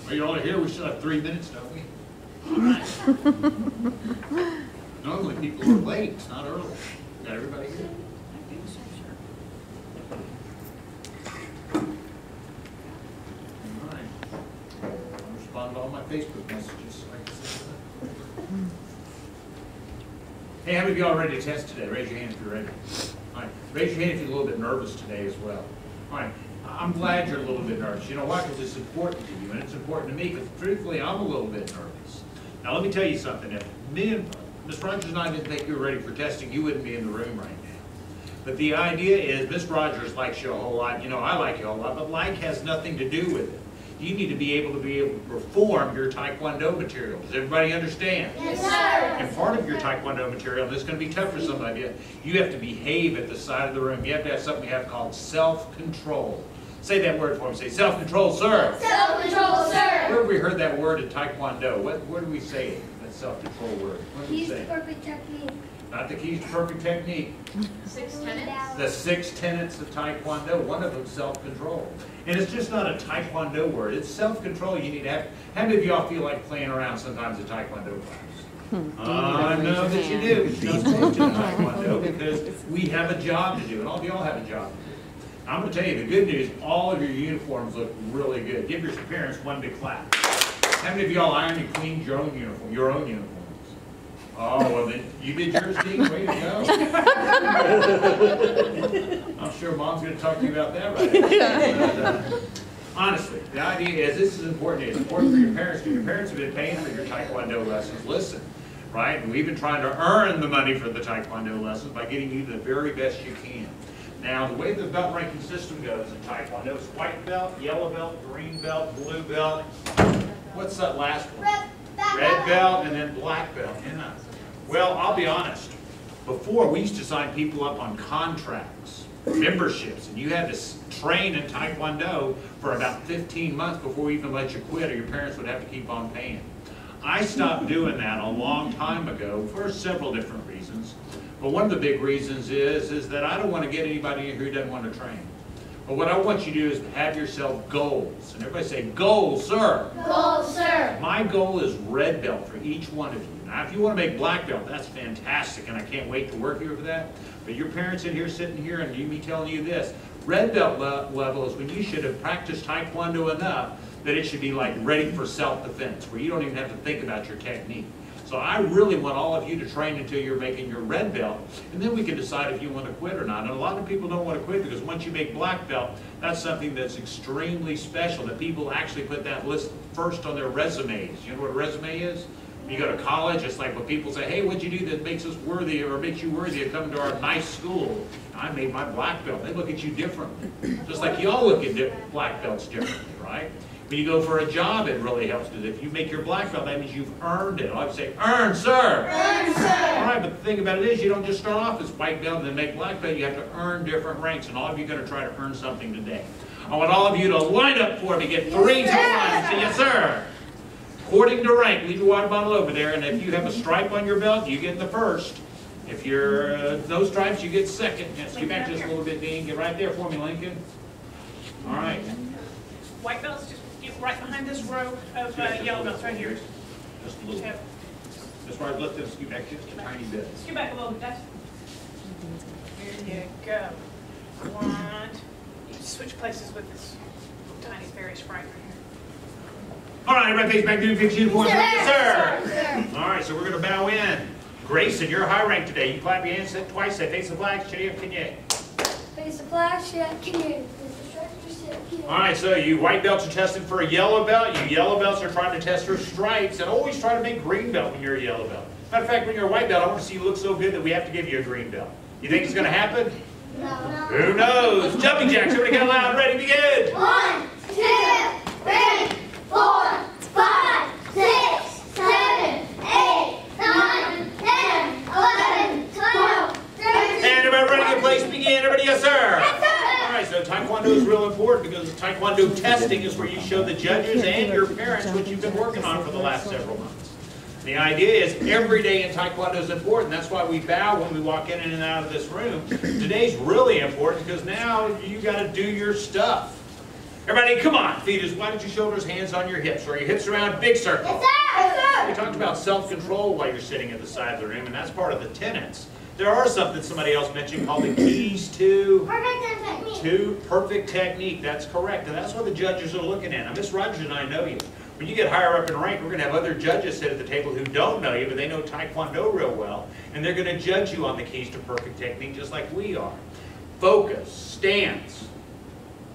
Well, you're all here. We still have 3 minutes, don't we? All right. Normally people are late. It's not early. Got everybody here? All right. I'll respond to all my Facebook messages. Hey, how many of you all ready to test today? Raise your hand if you're ready. All right. Raise your hand if you're a little bit nervous today as well. All right. I'm glad you're a little bit nervous. You know why? Because it's important to you, and it's important to me, because truthfully, I'm a little bit nervous. Now, let me tell you something. If me and Ms. Rogers and I didn't think you were ready for testing, you wouldn't be in the room right now. But the idea is, Ms. Rogers likes you a whole lot. You know, I like you a whole lot, but like has nothing to do with it. You need to be able to perform your Taekwondo material. Does everybody understand? Yes, sir. And part of your Taekwondo material, and this is going to be tough for some of you, you have to behave at the side of the room. You have to have something we have called self-control. Say that word for me. Say, self-control, sir. Self-control, sir. Where have we heard that word in Taekwondo? Where do we say it, that self-control word? What do we Keys say? to perfect technique. Not the keys to perfect technique. 6 tenets. The 6 tenets of Taekwondo, one of them self-control. And it's just not a Taekwondo word, it's self-control you need to have. How many of y'all feel like playing around sometimes in Taekwondo class? I know that you do, but you're not supposed to in Taekwondo because we have a job to do, and all of y'all have a job to do. I'm going to tell you the good news, all of your uniforms look really good. Give your parents one big clap. How many of y'all ironed and cleaned your own uniforms? Oh, well then, you did yours, Dean? Way to go. I'm sure Mom's going to talk to you about that right now. But, honestly, the idea is this is important. It's important for your parents, because your parents have been paying for your Taekwondo lessons. Listen, right? And we've been trying to earn the money for the Taekwondo lessons by getting you the very best you can. Now, the way the belt ranking system goes in Taekwondo is white belt, yellow belt, green belt, blue belt. What's that last one? Red belt, and then black belt. Yeah. Well, I'll be honest. Before, we used to sign people up on contracts, memberships, and you had to train in Taekwondo for about 15 months before we even let you quit, or your parents would have to keep on paying. I stopped doing that a long time ago for several different reasons. But one of the big reasons is that I don't want to get anybody in who doesn't want to train. But what I want you to do is have yourself goals. And everybody say, goals, sir. Goals, sir. My goal is red belt for each one of you. Now, if you want to make black belt, that's fantastic, and I can't wait to work here for that. But your parents in here, sitting here, and me telling you this, red belt level is when you should have practiced Taekwondo enough that it should be like ready for self-defense, where you don't even have to think about your technique. So I really want all of you to train until you're making your red belt, and then we can decide if you want to quit or not. And a lot of people don't want to quit because once you make black belt, that's something that's extremely special, that people actually put that list first on their resumes. You know what a resume is? When you go to college, it's like when people say, hey, what'd you do that makes us worthy or makes you worthy of coming to our nice school? I made my black belt. They look at you differently. Just like y'all look at black belts differently, right? When you go for a job, it really helps, because if you make your black belt, that means you've earned it. I would say, earn, sir. Earn, sir. All right, but the thing about it is you don't just start off as white belt and then make black belt. You have to earn different ranks, and all of you are going to try to earn something today. I want all of you to line up for me. Get 3 to 1. Say, yes, sir. According to rank, leave your water bottle over there, and if you have a stripe on your belt, you get the first. If you're no stripes, you get second. Yes, get back just a little bit, Dean. Get right there for me, Lincoln. All right. White belts, just get right behind this row of yellow belts right here. Just a little bit. As far as let them scoot back just a tiny bit. Scoot back a little bit, guys. There you go. You switch places with this little tiny fairy sprite right here. All right, everybody face back to 50 uniforms. Yes, sir. Sir. All right, so we're going to bow in. Grayson, you're high rank today. You clap your hands twice, say face the flag, shitty up, can you? Face the flag, shit, can you? All right, so you white belts are tested for a yellow belt. You yellow belts are trying to test for stripes, and always try to make green belt when you're a yellow belt. Matter of fact, when you're a white belt, I want to see you look so good that we have to give you a green belt. You think it's going to happen? No. Who knows? Jumping jacks, everybody get loud, ready, begin. 1, 2, 3, 4, 5, 6, 7, 8, 9, 10, 11, 12, 13. And everybody ready to get place, begin. Everybody, yes, sir. Yes, sir. All right, so Taekwondo is real important because Taekwondo testing is where you show the judges and your parents what you've been working on for the last several months. The idea is every day in Taekwondo is important. That's why we bow when we walk in and out of this room. Today's really important because now you got to do your stuff. Everybody, come on. Feet as wide as your shoulders, hands on your hips. Or your hips around, big circle. Yes, sir. Yes, sir. We talked about self-control while you're sitting at the side of the room, and that's part of the tenets. There are something somebody else mentioned called the keys to perfect technique. That's correct, and that's what the judges are looking at. Now, Miss Rogers and I know you. When you get higher up in rank, we're going to have other judges sit at the table who don't know you, but they know Taekwondo real well, and they're going to judge you on the keys to perfect technique just like we are. Focus, stance,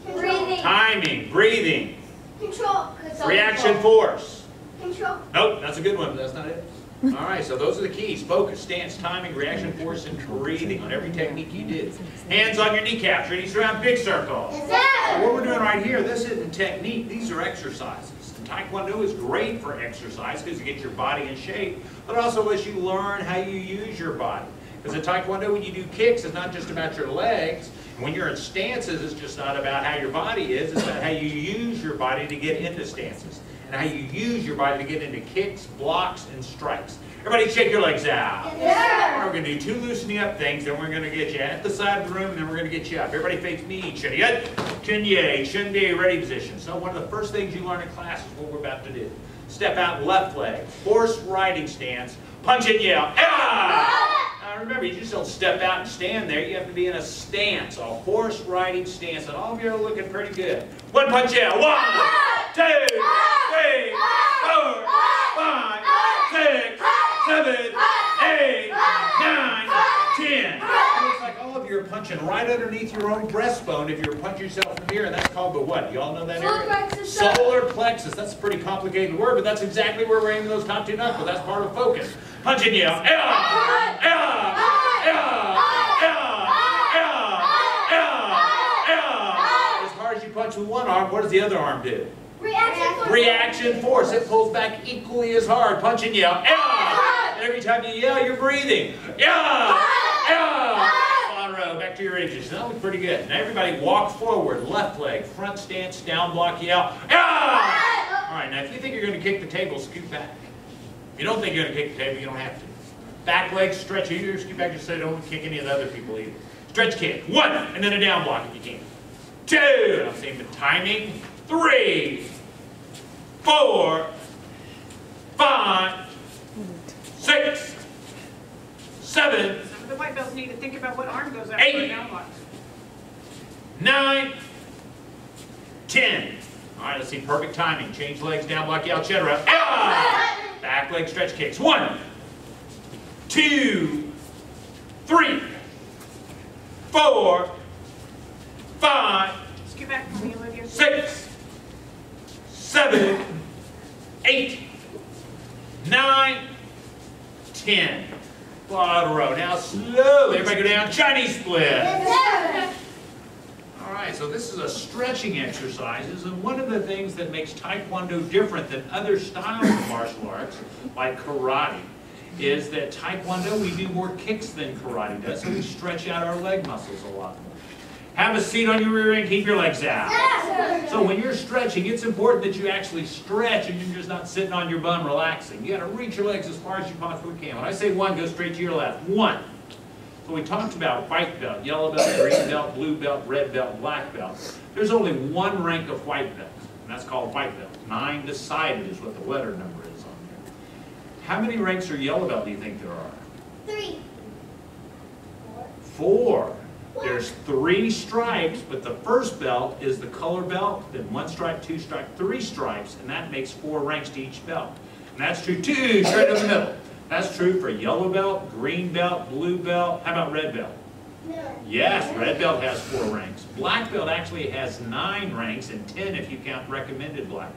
Breathing. timing, breathing, Control. reaction force. Control. Nope, that's a good one, but that's not it. All right, so those are the keys. Focus, stance, timing, reaction force, and breathing on every technique you do. Hands on your kneecaps, ready to around big circle. Yes, sir. What we're doing right here, this isn't technique, these are exercises. And Taekwondo is great for exercise because you get your body in shape, but also lets you learn how you use your body. Because in Taekwondo, when you do kicks, it's not just about your legs. And when you're in stances, it's just not about how your body is, it's about how you use your body to get into stances. And how you use your body to get into kicks, blocks, and strikes. Everybody shake your legs out. Yes, We're going to do 2 loosening up things, then we're going to get you at the side of the room, and then we're going to get you up. Everybody face me. Chun-yet, chun-ye, chun-ye, ready position. So one of the first things you learn in class is what we're about to do. Step out left leg, horse riding stance, punch and yell. Ah! Now remember, you just don't step out and stand there. You have to be in a stance, a horse riding stance. And all of you are looking pretty good. One punch yell. 1, 2, 3, 4, 5, 6, 7, 8, 9, 10. It looks like all of you are punching right underneath your own breastbone if you're punching yourself from here, and that's called the what? You all know that Solar area? plexus. Solar plexus. That's a pretty complicated word, but that's exactly where we're aiming those top 2 knuckles. That's part of focus. Punch and yell. As hard as you punch with one arm, what does the other arm do? Reaction force. It pulls back equally as hard. Punch and yell. And every time you yell, you're breathing. On row, back to your edges. That looks pretty good. Now everybody walk forward. Left leg, front stance, down block, yell. All right, now if you think you're going to kick the table, scoot back. If you don't think you're going to kick the table, you don't have to. Back leg stretch. You scoot back just so you don't kick any of the other people either. Stretch kick. 1, and then a down block if you can. 2, I'm saying the timing. 3, 4, 5, 6, 7, Some of the white belts need to think about what arm goes out 8, for a down block. 9, 10. All right, let's see perfect timing. Change legs, down block, yell, cheddar up. Back leg stretch kicks. 1, 2, 3, 4, 5, Scoot back from me, Olivia. 6, 7, 8, 9, 10. Quad row. Now slowly, everybody go down. Chinese split. All right, so this is a stretching exercises, and one of the things that makes Taekwondo different than other styles of martial arts, like karate, is that Taekwondo, we do more kicks than karate does, so we stretch out our leg muscles a lot more. Have a seat on your rear end, keep your legs out. So when you're stretching, it's important that you actually stretch and you're just not sitting on your bum relaxing. You got to reach your legs as far as you possibly can. When I say 1, go straight to your left. 1. So we talked about white belt, yellow belt, green belt, blue belt, red belt, black belt. There's only 1 rank of white belt, and that's called white belt. 9 decided is what the letter number is on there. How many ranks of yellow belt do you think there are? 3. 4. There's 3 stripes, but the first belt is the color belt, then 1 stripe, 2 stripe, 3 stripes, and that makes 4 ranks to each belt. And that's true 2 straight in the middle. That's true for yellow belt, green belt, blue belt. How about red belt? No. Yes, red belt has 4 ranks. Black belt actually has 9 ranks and 10 if you count recommended black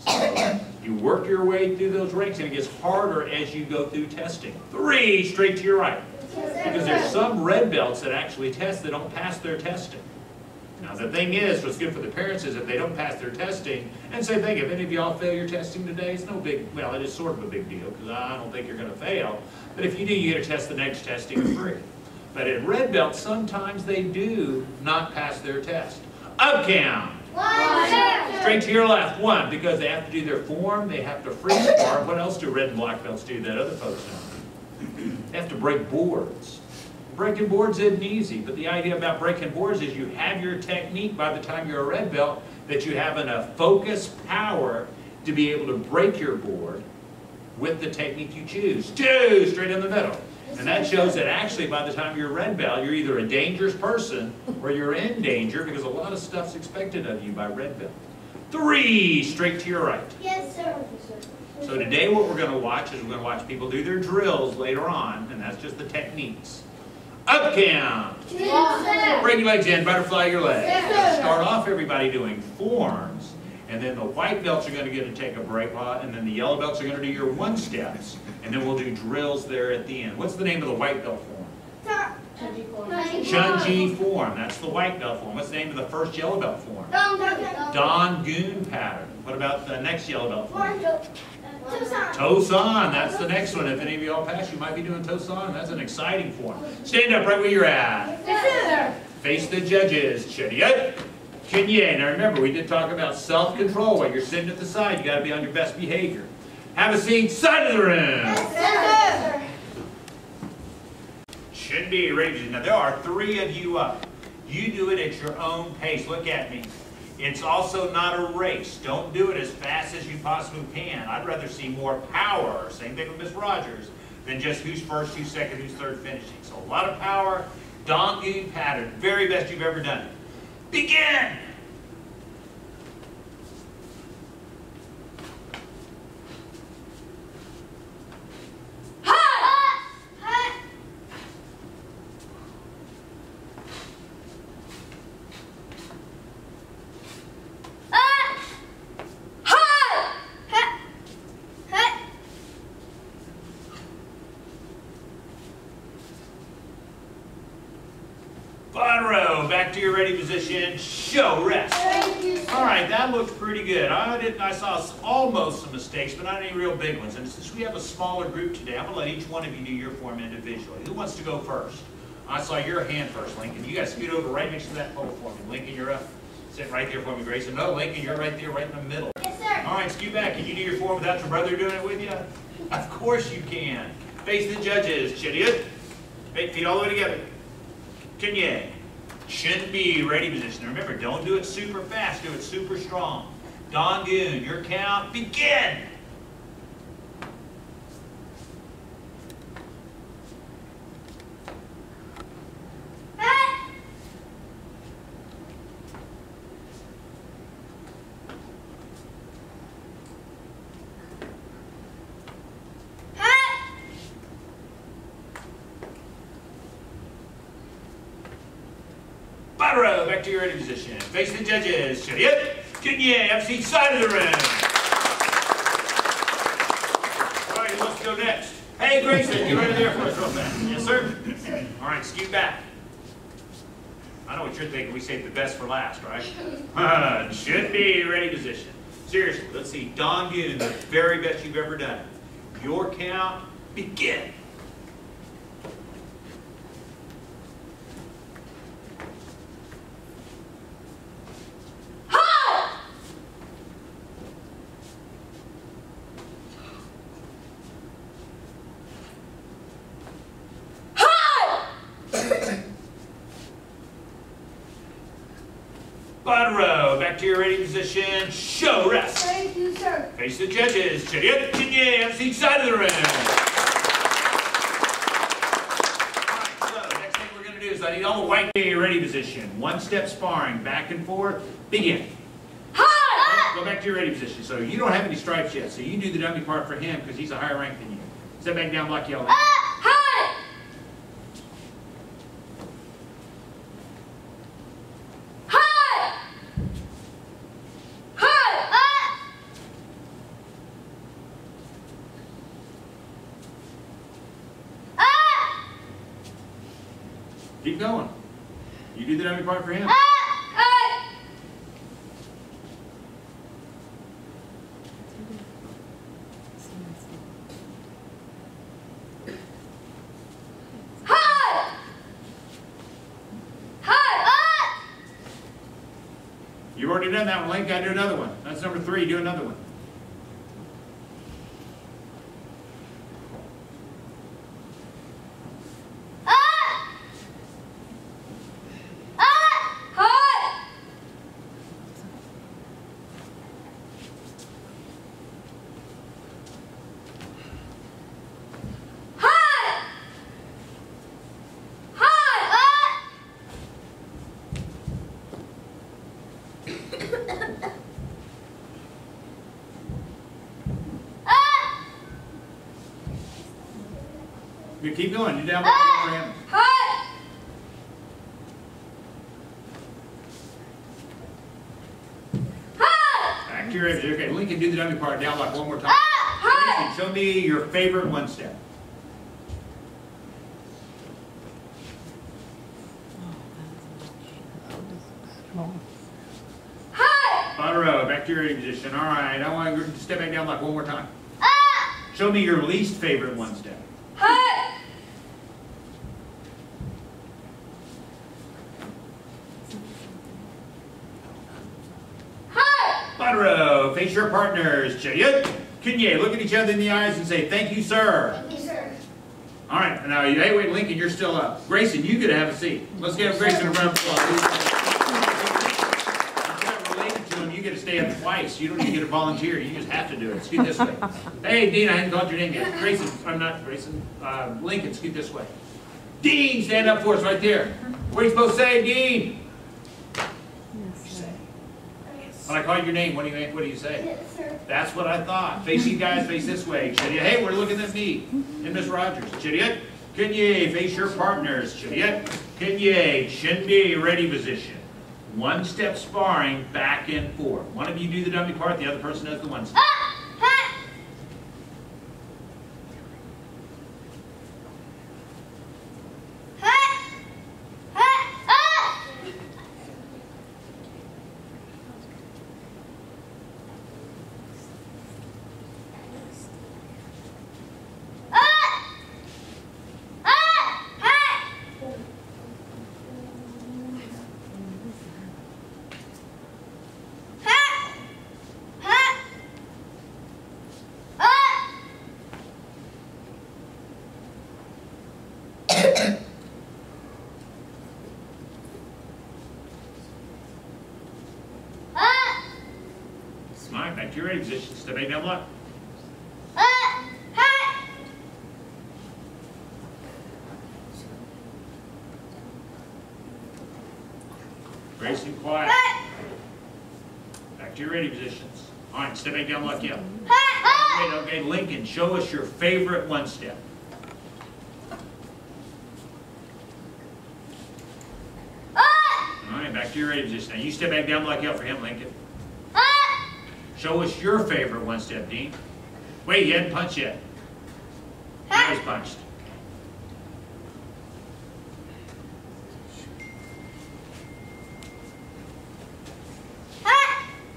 belt. So you work your way through those ranks and it gets harder as you go through testing. 3 straight to your right. Because there's some red belts that actually test that don't pass their testing. Now the thing is, what's good for the parents is if they don't pass their testing, and same thing, if any of y'all fail your testing today, it's no big, well it is sort of a big deal because I don't think you're going to fail, but if you do, you get to test the next testing for free. But at red belts, sometimes they do not pass their test. Up count. 1. Straight to your left. 1, because they have to do their form, they have to freeze bar. What else do red and black belts do that other folks don't? They have to break boards. Breaking boards isn't easy, but the idea about breaking boards is you have your technique by the time you're a red belt, that you have enough focus, power to be able to break your board with the technique you choose. Two, straight in the middle. And that shows that actually by the time you're a red belt, you're either a dangerous person or you're in danger, because a lot of stuff's expected of you by red belt. Three, straight to your right. Yes, sir. So today what we're going to watch is we're going to watch people do their drills later on, and that's just the techniques. Up count. Bring your legs in, butterfly your legs. Yes, sir. Start off everybody doing forms, and then the white belts are going to get to take a break, and then the yellow belts are going to do your one steps, and then we'll do drills there at the end. What's the name of the white belt form? Chunji form. That's the white belt form. What's the name of the first yellow belt form? Dongun pattern. What about the next yellow belt form? Tosan. That's the next one. If any of you all pass, you might be doing Tosan. That's an exciting form. Stand up right where you're at. Face the judges. Chariot. Kinye. Now remember, we did talk about self-control. While you're sitting at the side, you got to be on your best behavior. Have a seat. Side of the room. Should be ready. Now there are three of you up. You do it at your own pace. Look at me. It's also not a race. Don't do it as fast as you possibly can. I'd rather see more power, same thing with Miss Rogers, than just who's first, who's second, who's third finishing. So a lot of power, Dongun pattern, very best you've ever done. Begin! Back to your ready position. Show rest. All right, that looks pretty good. I saw almost some mistakes, but not any real big ones. And since we have a smaller group today, I'm going to let each one of you do your form individually. Who wants to go first? I saw your hand first, Lincoln. You guys scoot over right next to that pole for me. Lincoln, you're up. Sit right there for me, Grayson. No, Lincoln, you're right there, right in the middle. Yes, sir. All right, scoot back. Can you do your form without your brother doing it with you? Of course you can. Face the judges. Chariot. Feet all the way together. Kinye. Shouldn't be ready position. Remember, don't do it super fast, do it super strong. Dongun, your count, begin! Back to your ready position. Face the judges. Chariot. Kinye. Have a seat side of the room. All right, let's go next. Hey, Grayson, you right there for us real fast. Yes, sir? All right, scoot back. I know what you're thinking. We saved the best for last, right? Should be ready position. Seriously, let's see. Dongun, the very best you've ever done. Your count, begin. Row, back to your ready position. Show rest. Thank you, sir. Face the judges. Chariot, Kinye, have a seat side of the room. All right, so next thing we're going to do is I need all the white in your ready position. One step sparring, back and forth. Begin. Hi! Go back to your ready position. So you don't have any stripes yet, so you do the dummy part for him because he's a higher rank than you. Step back down, block yellow. Hi! Keep going. You do the dummy part for him. You've already done that one, Link. Gotta do another one. That's number 3. Do another one. You keep going. You down for him. Hut. Hut. Back to your image. Okay, Lincoln, do the dummy part. Down block one more time. Hut. Grayson, show me your favorite one step. Hut. Buttero, back to your ready position. All right, I want you to step back down block one more time. Show me your least favorite one step. Hut. Hut. Buttero, face your partners. Chayut, Kunye, look at each other in the eyes and say, thank you, sir. Thank you, sir. All right, now, hey, wait, Lincoln, you're still up. Grayson, you get to have a seat. Let's give Grayson a round of applause. If you're not related to him, you get to stay up twice. You don't even get to volunteer. You just have to do it. Scoot this way. Hey, Dean, I hadn't called your name yet. Grayson, I'm not Grayson. Lincoln, scoot this way. Dean, stand up for us right there. What are you supposed to say, Dean? When I call your name, what do you say? Yes, sir. That's what I thought. Face you guys, face this way. Hey, we're looking at me and Miss Rogers. Chidiyat, Kunye, face your partners. Chidiyat, Kunye, Chindi, ready position. One step sparring, back and forth. One of you do the dummy part, the other person does the one step. Hut. Hut. Hut. Smile, back to your ready position. Step back down block. Grayson, quiet. Back to your ready positions. All right, step back down block, yeah. Okay, Lincoln, show us your favorite one step. All right, back to your ready position. Now you step back down block, yeah, for him, Lincoln. Show us your favorite one step, Dean. Wait, you hadn't punched yet. Now he's punched.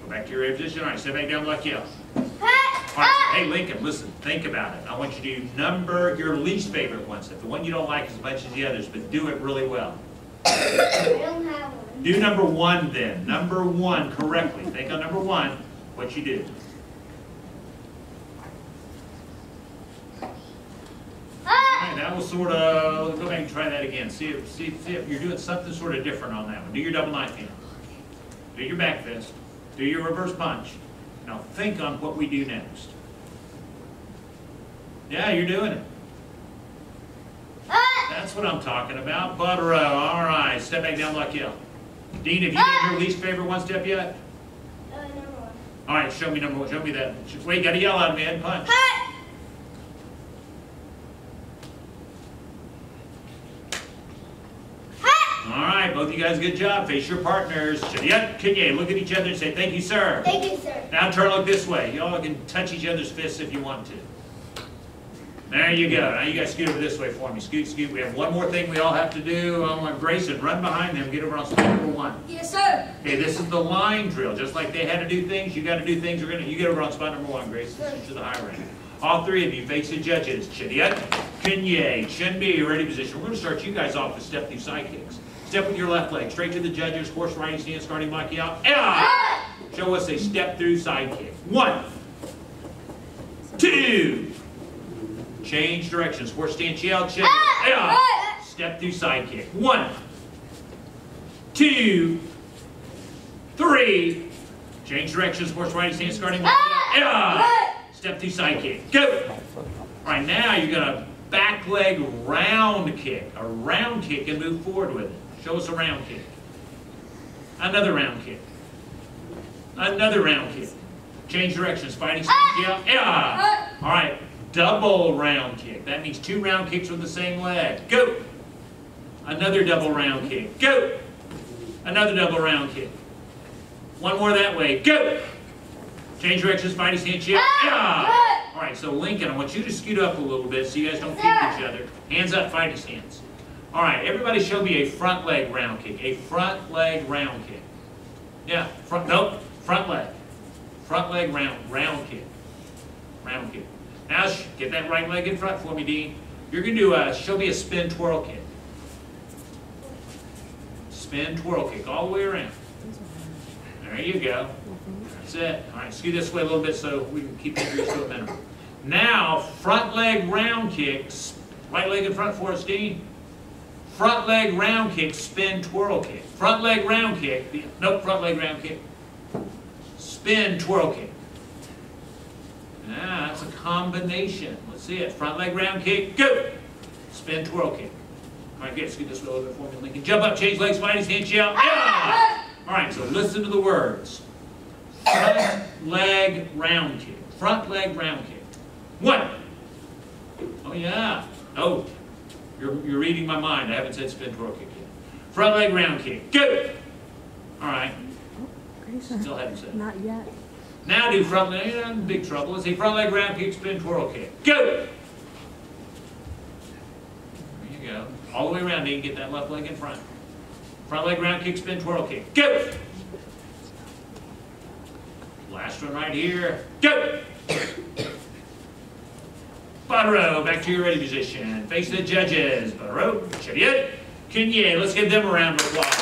Go back to your ready position. All right, step back down block, yeah. All right, so, hey, Lincoln, listen, think about it. I want you to number your least favorite one step. The one you don't like as much as the others, but do it really well. I don't have one. Do number one then. Number one correctly. Think on number one, what you do. Alright, that was sort of, let's go back and try that again. See if you're doing something sort of different on that one. Do your double knife hand. Do your back fist. Do your reverse punch. Now think on what we do next. Yeah, you're doing it. That's what I'm talking about. Buttero. All right. Step back down like you. Dean, have you done your least favorite one step yet? Number one. All right. Show me number one. Show me that. Wait, you got to yell at me and punch. All right. Both of you guys, good job. Face your partners. Yep. Kunye, look at each other and say, thank you, sir. Thank you, sir. Now turn look this way. Y'all can touch each other's fists if you want to. There you go. Now you guys scoot over this way for me. Scoot, scoot. We have one more thing we all have to do. I want Grayson, run behind them. Get over on spot number one. Yes, sir. Okay, this is the line drill. Just like they had to do things, you got to do things. You get over on spot number one, Grayson, to the high rank. All three of you face the judges. Chidiyat, Kunye, Shinbi, ready position. We're going to start you guys off with step through side kicks. Step with your left leg, straight to the judges, horse riding stance, starting like out. Show us a step through side kick. 1, 2. Change directions. Horse stance, yell, check. Step through side kick. 1, 2, 3. Change directions. Horse riding stance, starting like out. Step through side kick. Go. All right, now you're going to back leg round kick. A round kick and move forward with it. Show us a round kick. Another round kick. Another round kick. Change directions. Fighting stance, yell. All right. double round kick. That means 2 round kicks with the same leg. Go. Another double round kick. Go. Another double round kick. One more that way. Go. Change directions, fight his hand, chip. Yeah. All right, so Lincoln, I want you to scoot up a little bit so you guys don't kick each other. Hands up, fight his hands. All right, everybody show me a front leg round kick. A front leg round kick. Yeah, front leg. Front leg round kick. Round kick. Now get that right leg in front for me, Dean. You're going to do show me a spin twirl kick. Spin twirl kick all the way around. There you go. That's it. All right, scoot this way a little bit so we can keep injuries to a minimum. Now, front leg round kicks. Right leg in front for us, Dean. Front leg round kick, spin twirl kick. Front leg round kick. Nope, front leg round kick. Spin twirl kick. Ah, that's a combination. Let's see it. Front leg round kick, go! Spin twirl kick. All right, good. Scoot this way a little bit for me, Lincoln. Jump up, change legs, fight his hand, shout. Yeah! All right, so listen to the words. Front leg round kick. Front leg round kick. 1. Oh, yeah. Oh, you're reading my mind. I haven't said spin twirl kick yet. Front leg round kick. Go! All right. Grayson. Still haven't said it. Not yet. Now do front leg. You're not in big trouble. Let's see. Front leg round kick, spin twirl kick. Go! There you go. All the way around. You can get that left leg in front. Front leg round kick, spin twirl kick. Go! Last one right here. Go! Barrow, back to your ready position. Face the judges. Barrow, Chariot, Kenya. Let's give them a round of applause.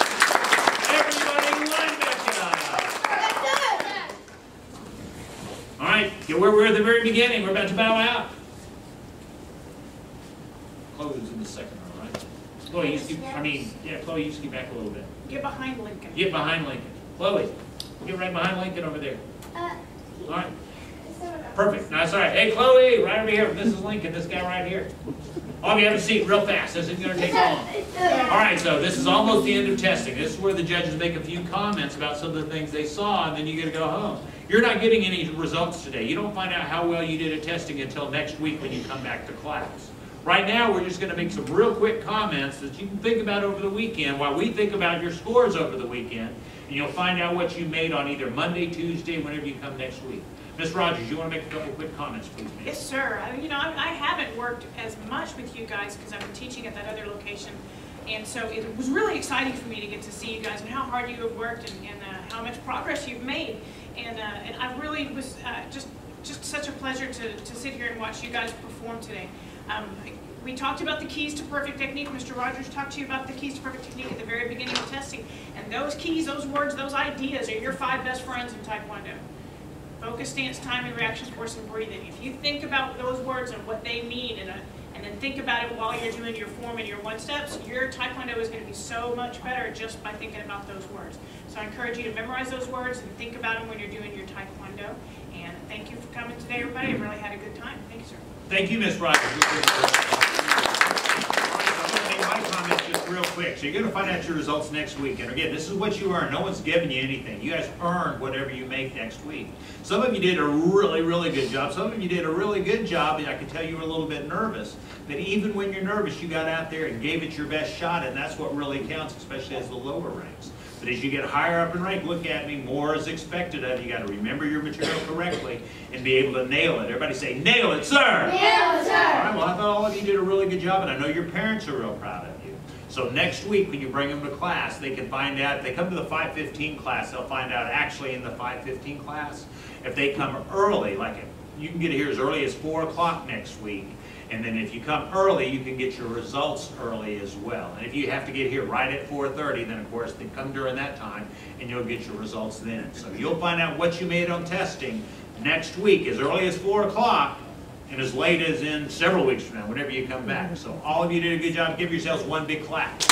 Everybody line back up. All right, get where we were at the very beginning. We're about to bow out. Chloe's in the second row, right? Chloe, you scoot, Chloe, you scoot back a little bit. Get behind Lincoln. Get behind Lincoln. Chloe, get right behind Lincoln over there. All right. Perfect. No, that's all right. Hey, Chloe, right over here. This is Lincoln, this guy right here. All of you have a seat real fast. This isn't going to take long. All right, so this is almost the end of testing. This is where the judges make a few comments about some of the things they saw, and then you get to go home. You're not getting any results today. You don't find out how well you did at testing until next week when you come back to class. Right now, we're just going to make some real quick comments that you can think about over the weekend while we think about your scores over the weekend, and you'll find out what you made on either Monday, Tuesday, whenever you come next week. Ms. Rogers, you want to make a couple quick comments, please, ma'am? Yes, sir. I haven't worked as much with you guys because I've been teaching at that other location. And so it was really exciting for me to get to see you guys and how hard you have worked and how much progress you've made. And I really was just such a pleasure to sit here and watch you guys perform today. We talked about the keys to perfect technique. Mr. Rogers talked to you about the keys to perfect technique at the very beginning of testing. And those keys, those words, those ideas are your 5 best friends in Taekwondo. Focus, stance, timing, reaction, force, and breathing. If you think about those words and what they mean, and then think about it while you're doing your form and your 1-steps, your Taekwondo is going to be so much better just by thinking about those words. So I encourage you to memorize those words and think about them when you're doing your Taekwondo. And thank you for coming today, everybody. I really had a good time. Thank you, sir. Thank you, Ms. Rogers. My comments just real quick. So you're going to find out your results next week. And again, this is what you earn. No one's giving you anything. You guys earn whatever you make next week. Some of you did a really, really good job. Some of you did a really good job, and I can tell you were a little bit nervous. But even when you're nervous, you got out there and gave it your best shot, and that's what really counts, especially as the lower ranks. But as you get higher up in rank, look at me, more is expected of you. You got to remember your material correctly and be able to nail it. Everybody say, nail it, sir! Nail it, sir! All right, well, I thought all of you did a really good job, and I know your parents are real proud of you. So next week, when you bring them to class, they can find out, if they come to the 5:15 class, they'll find out actually in the 5:15 class, if they come early, like you can get here as early as 4 o'clock next week, and then if you come early, you can get your results early as well. And if you have to get here right at 4:30, then of course they come during that time, and you'll get your results then. So you'll find out what you made on testing next week, as early as 4 o'clock, and as late as in several weeks from now, whenever you come back. So all of you did a good job. Give yourselves one big clap.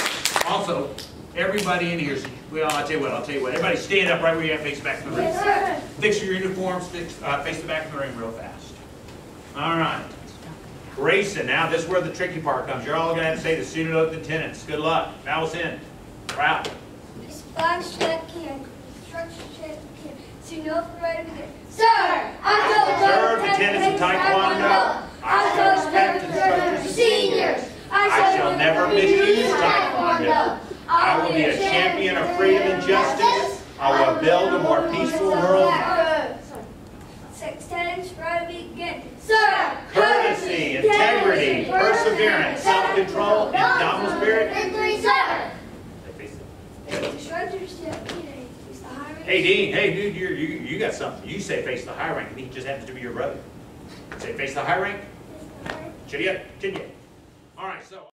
Also, everybody in here, well, I'll tell you what, everybody stand up right where you have, face back to the ring. Yes, Fix your uniforms, face the back of the ring real fast. All right. Grayson, now this is where the tricky part comes. You're all going to have to say the student oath and tenets. Good luck. Bow us in. We're out. Splash check can, construction check can, so you know if we're ready to begin. Sir, I know Observe the tenets of Taekwondo. I shall respect instructors, seniors. I shall never misuse Taekwondo. I will be a champion of freedom and justice. I will build a more peaceful world. 610, ready, begin. Sir, Courtesy, integrity, perseverance, self-control, indomitable spirit. And 3, sir. Instructors, Hey, Dean, hey, dude, you got something. You say face the high rank, and he just happens to be your brother. Say face the high rank. Chitty up, chitty up. All right, so.